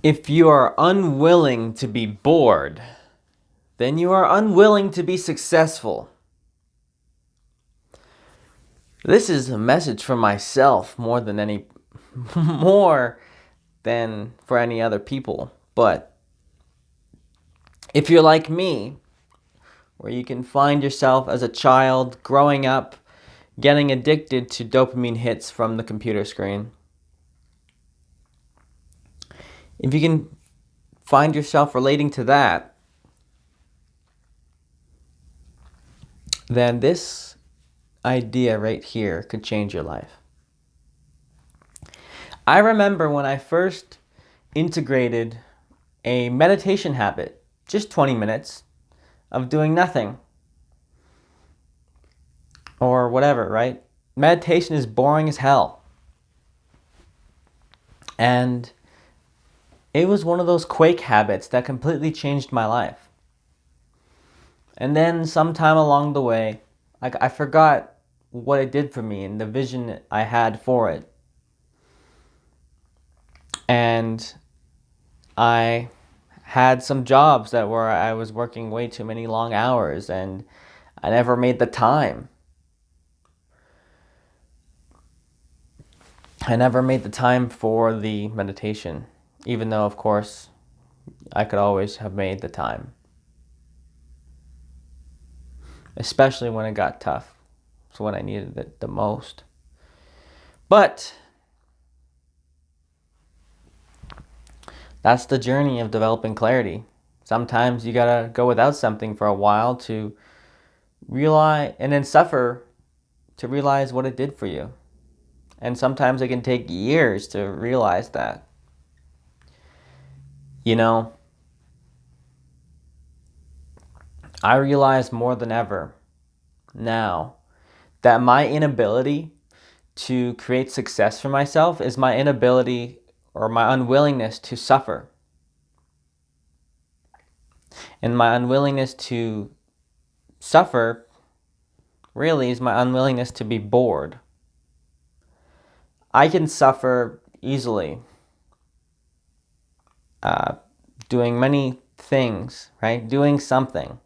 If you are unwilling to be bored, then you are unwilling to be successful. This is a message for myself more more than for any other people. But if you're like me, where you can find yourself as a child growing up, getting addicted to dopamine hits from the computer screen, if you can find yourself relating to that, then this idea right here could change your life. I remember when I first integrated a meditation habit, just 20 minutes of doing nothing or whatever, right? Meditation is boring as hell. And it was one of those quake habits that completely changed my life. And then sometime along the way, I forgot what it did for me and the vision I had for it. And I had some jobs where I was working way too many long hours and I never made the time. I never made the time for the meditation, even though, of course, I could always have made the time. Especially when it got tough. It's when I needed it the most. But that's the journey of developing clarity. Sometimes you gotta go without something for a while to realize, and then suffer to realize what it did for you. And sometimes it can take years to realize that. You know, I realize more than ever now that my inability to create success for myself is my inability or my unwillingness to suffer. And my unwillingness to suffer really is my unwillingness to be bored. I can suffer easily doing many things, right? Doing something.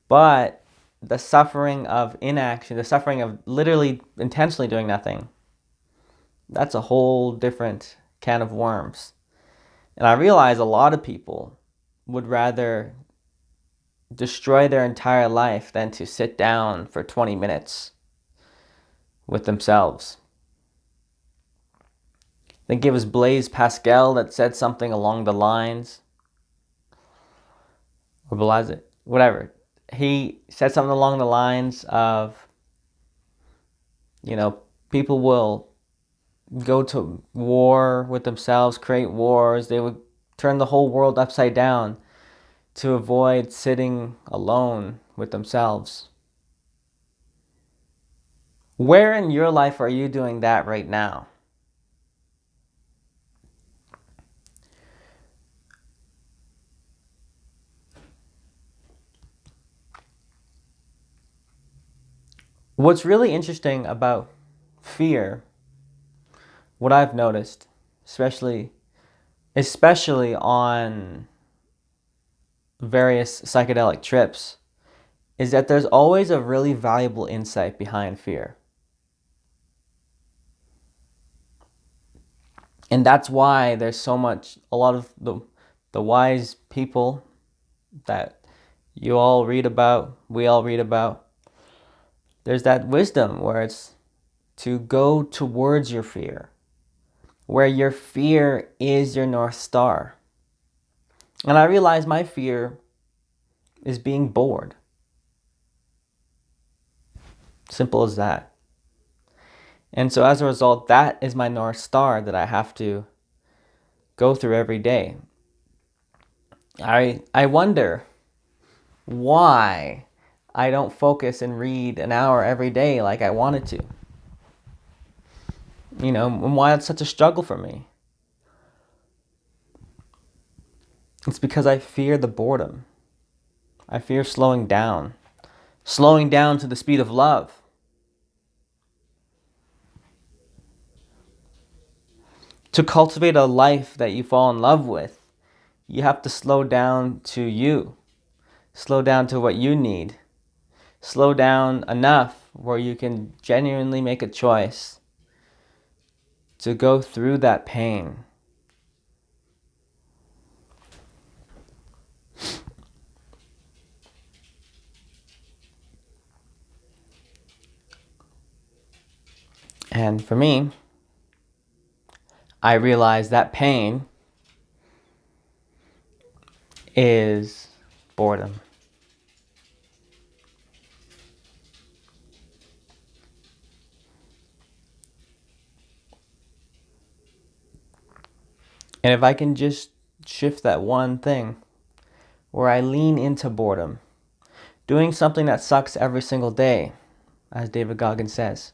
But the suffering of inaction, the suffering of literally intentionally doing nothing, that's a whole different can of worms. And I realize a lot of people would rather destroy their entire life than to sit down for 20 minutes with themselves. I think it was Blaise Pascal that said something along the lines, or Blaise, whatever. He said something along the lines of, people will go to war with themselves, create wars. They would turn the whole world upside down to avoid sitting alone with themselves. Where in your life are you doing that right now? What's really interesting about fear, what I've noticed, especially on various psychedelic trips, is that there's always a really valuable insight behind fear. And that's why there's a lot of the wise people that we all read about, there's that wisdom where it's to go towards your fear, where your fear is your North Star. And I realize my fear is being bored. Simple as that. And so as a result, that is my North Star that I have to go through every day. I wonder why I don't focus and read an hour every day like I wanted to. And why it's such a struggle for me. It's because I fear the boredom. I fear slowing down to the speed of love. To cultivate a life that you fall in love with, you have to slow down to you. Slow down to what you need. Slow down enough where you can genuinely make a choice to go through that pain. And for me, I realized that pain is boredom. And if I can just shift that one thing where I lean into boredom, doing something that sucks every single day, as David Goggins says,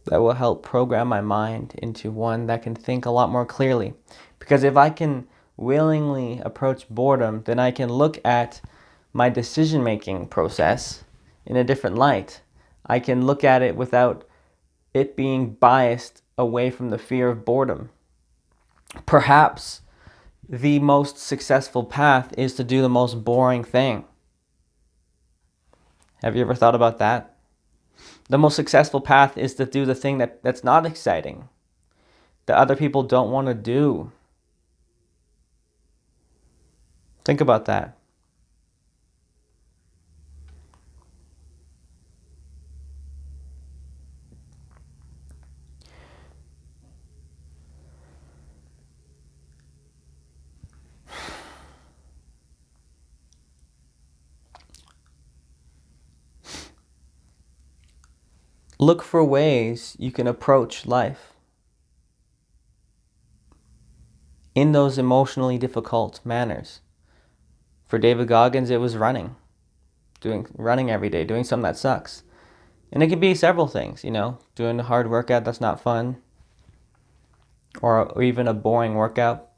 that will help program my mind into one that can think a lot more clearly. Because if I can willingly approach boredom, then I can look at my decision-making process in a different light. I can look at it without it being biased away from the fear of boredom. Perhaps the most successful path is to do the most boring thing. Have you ever thought about that? The most successful path is to do the thing that's not exciting, that other people don't want to do. Think about that. Look for ways you can approach life in those emotionally difficult manners. For David Goggins, it was running every day, doing something that sucks. And it could be several things, doing a hard workout that's not fun, or even a boring workout.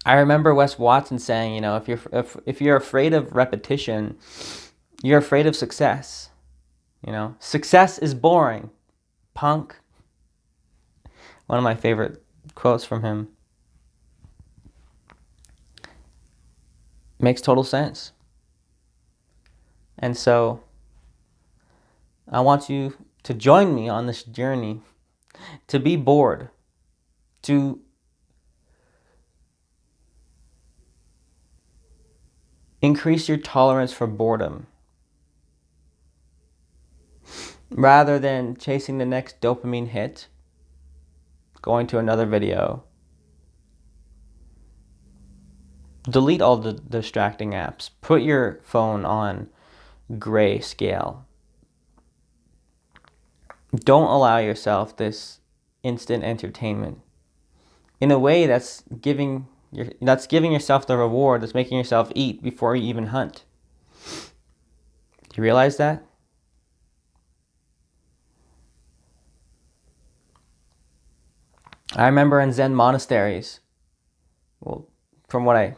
I remember Wes Watson saying, if you're afraid of repetition, you're afraid of success. Success is boring, punk. One of my favorite quotes from him. Makes total sense. And so I want you to join me on this journey to be bored, to increase your tolerance for boredom, rather than chasing the next dopamine hit, going to another video. Delete all the distracting apps. Put your phone on grayscale. Don't allow yourself this instant entertainment in a way that's giving yourself the reward, that's making yourself eat before you even hunt. Do you realize that? I remember in Zen monasteries, well, from what I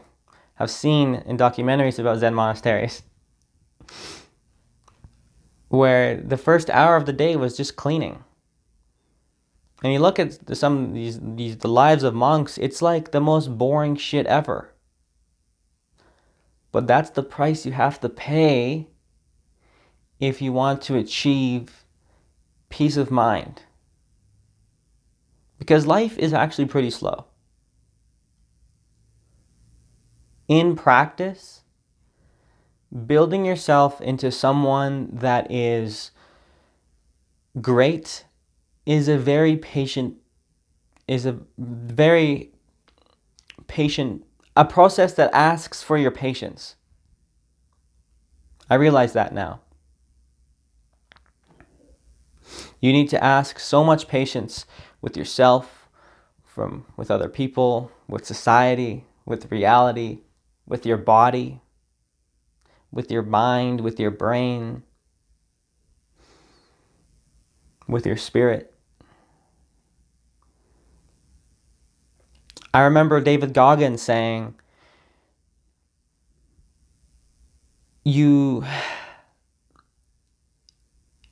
have seen in documentaries about Zen monasteries, where the first hour of the day was just cleaning. And you look at some of the lives of monks, it's like the most boring shit ever. But that's the price you have to pay if you want to achieve peace of mind. Because life is actually pretty slow. In practice, building yourself into someone that is great is a very patient, a process that asks for your patience. I realize that now. You need to ask so much patience with yourself, with other people, with society, with reality, with your body, with your mind, with your brain, with your spirit. I remember David Goggins saying, you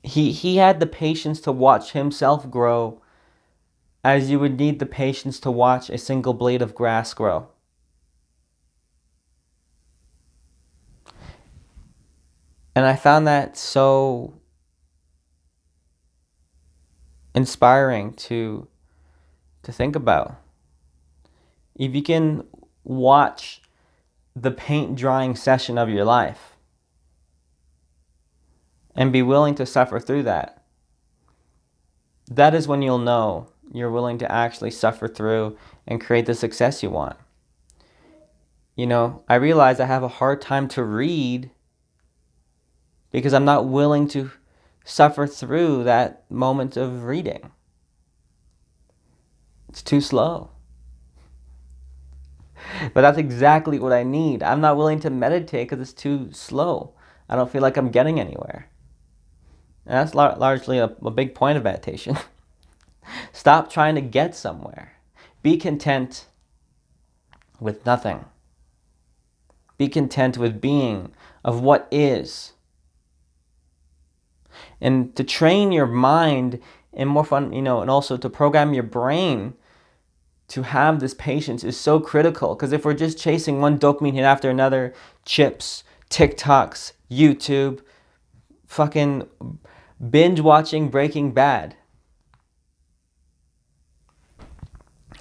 He had the patience to watch himself grow as you would need the patience to watch a single blade of grass grow. And I found that so inspiring to think about. If you can watch the paint drying session of your life and be willing to suffer through that, that is when you'll know you're willing to actually suffer through and create the success you want. You know, I realize I have a hard time to read because I'm not willing to suffer through that moment of reading. It's too slow. But that's exactly what I need. I'm not willing to meditate because it's too slow. I don't feel like I'm getting anywhere. And that's largely a big point of meditation. Stop trying to get somewhere. Be content with nothing. Be content with being, of what is. And to train your mind and more fun, and also to program your brain to have this patience is so critical. Because if we're just chasing one dopamine hit after another, chips, TikToks, YouTube, fucking binge watching Breaking Bad,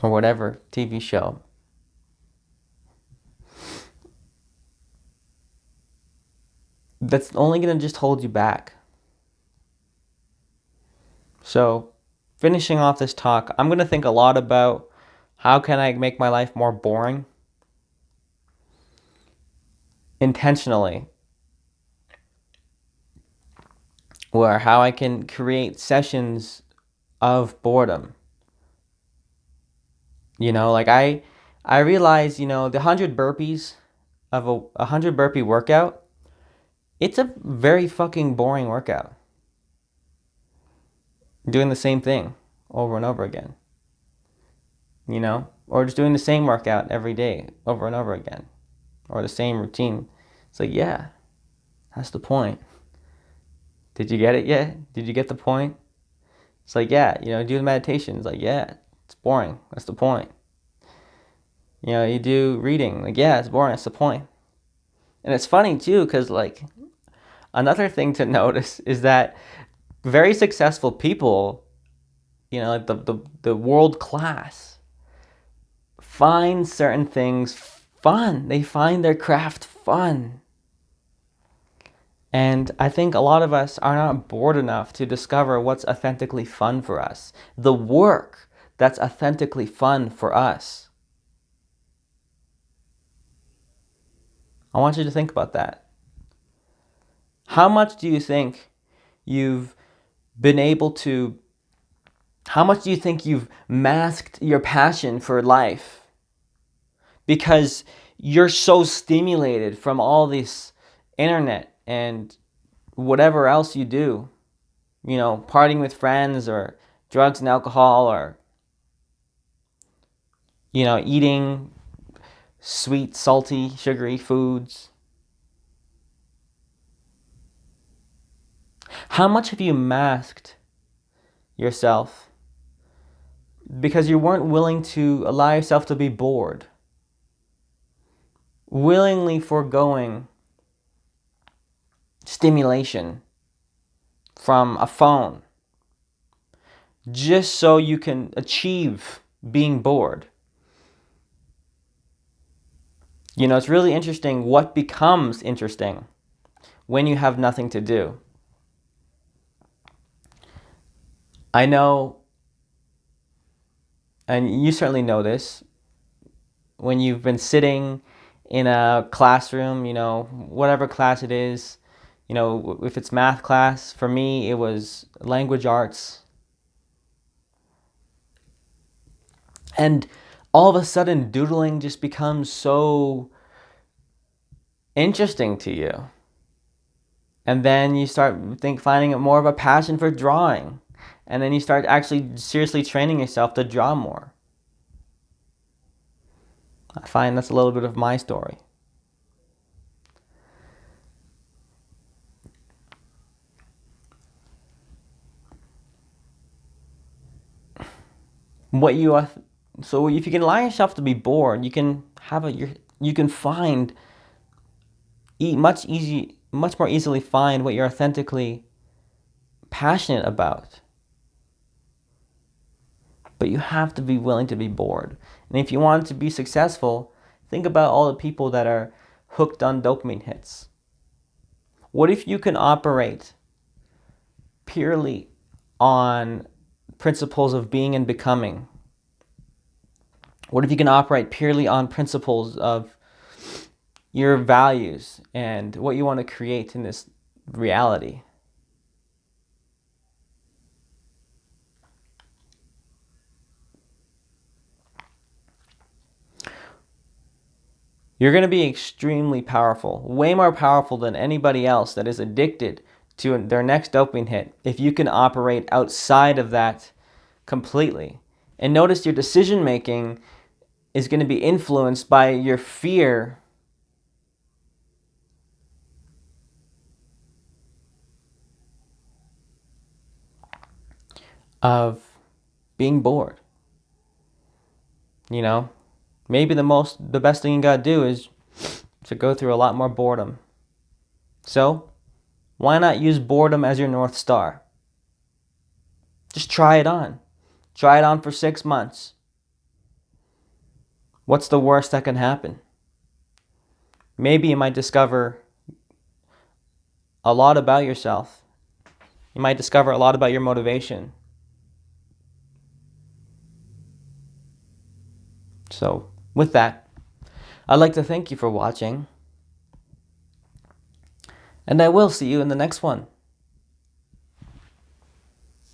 or whatever TV show, that's only going to just hold you back. So, finishing off this talk, I'm going to think a lot about how can I make my life more boring intentionally, or how I can create sessions of boredom. Like I realize, the 100 burpees of a 100 burpee workout, it's a very fucking boring workout. Doing the same thing over and over again. Or just doing the same workout every day over and over again, or the same routine. It's like, yeah, that's the point. Did you get it yet? Did you get the point? It's like, yeah, do the meditation. It's like, yeah, it's boring. That's the point. You do reading. Like, yeah, it's boring. That's the point. And it's funny too, because like another thing to notice is that very successful people, like the world class, find certain things fun. They find their craft fun. And I think a lot of us are not bored enough to discover what's authentically fun for us. The work that's authentically fun for us. I want you to think about that. How much do you think you've masked your passion for life because you're so stimulated from all this internet and whatever else you do, partying with friends or drugs and alcohol, or, eating sweet, salty, sugary foods? How much have you masked yourself because you weren't willing to allow yourself to be bored? Willingly foregoing stimulation from a phone just so you can achieve being bored. It's really interesting what becomes interesting when you have nothing to do. I know, and you certainly know this, when you've been sitting in a classroom, whatever class it is, if it's math class, for me it was language arts. And all of a sudden doodling just becomes so interesting to you. And then you start finding more of a passion for drawing. And then you start actually seriously training yourself to draw more. I find that's a little bit of my story. What you are. So if you can allow yourself to be bored, you can you can find much more easily find what you're authentically passionate about. But you have to be willing to be bored. And if you want to be successful, think about all the people that are hooked on dopamine hits. What if you can operate purely on principles of being and becoming? What if you can operate purely on principles of your values and what you want to create in this reality? You're going to be extremely powerful, way more powerful than anybody else that is addicted to their next dopamine hit if you can operate outside of that completely. And notice your decision making is going to be influenced by your fear of being bored. You know, maybe the best thing you got to do is to go through a lot more boredom. So, why not use boredom as your North Star? Just try it on. Try it on for 6 months. What's the worst that can happen? Maybe you might discover a lot about yourself. You might discover a lot about your motivation. So, with that, I'd like to thank you for watching. And I will see you in the next one.